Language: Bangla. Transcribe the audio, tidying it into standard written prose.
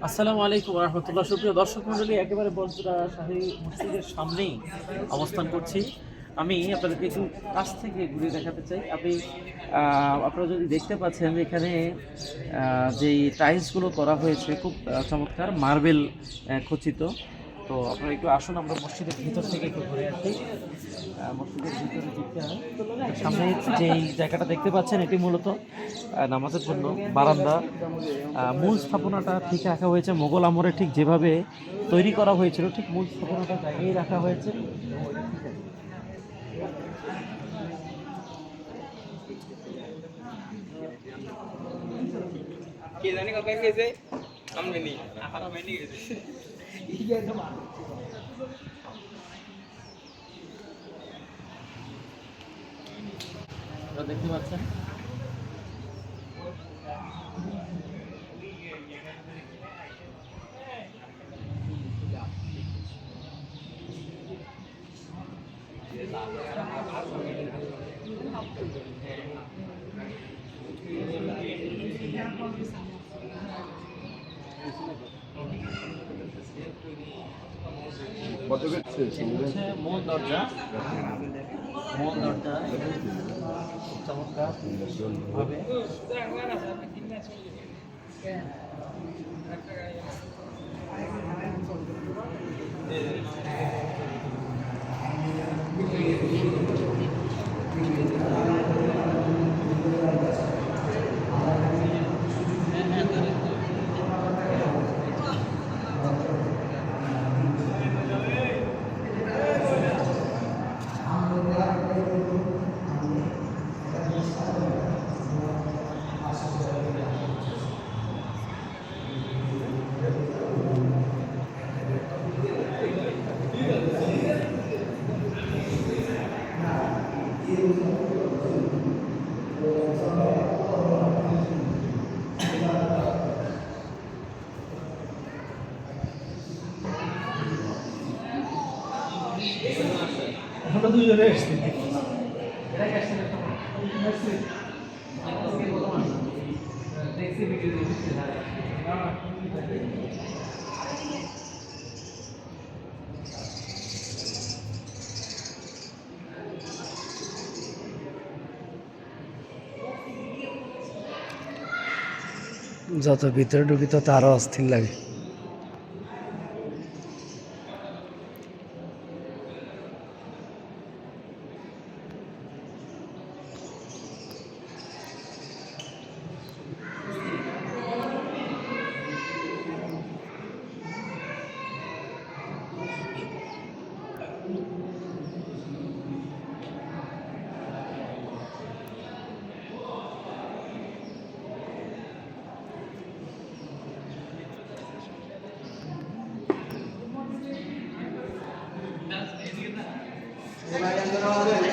আসসালামু আলাইকুম রহমতুল্লাহ। সুপ্রিয় দর্শক মণ্ডলী, একেবারে বজরা শাহী মসজিদের সামনেই অবস্থান করছি। আমি আপনাদেরকে একটু কাছ থেকে ঘুরে দেখাতে চাই। আপনারা যদি দেখতে পাচ্ছেন যে এখানে যেই টাইলসগুলো করা হয়েছে খুব চমৎকার মার্বেল খচিত। তো আপনারা একটু আসুন, আমরা মসজিদের ভিতর থেকে একটু ঘুরে আসি। মসজিদের ভিতরে ঢুকতে হয়। সামনে যেই জায়গাটা দেখতে পাচ্ছেন এটি মূলত নামাজের জন্য বারান্দা। মূল স্থাপনাটা ঠিক রাখা হয়েছে মোগল আমলে, ঠিক যেভাবে তৈরি করা হয়েছিল ঠিক মূল স্থাপনাটা জায়গায় রাখা হয়েছে। কে জানি কত গেছে আমরা নেই আহারা মাইনে গেছে দেখতে পাচ্ছেন মূল দরজা। মূল দরজা চমৎকার ভাবে আমরা দুজনে এসেছি। যত ভিতরে ঢুকি তত আরো অস্থির লাগে। Gracias.